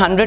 100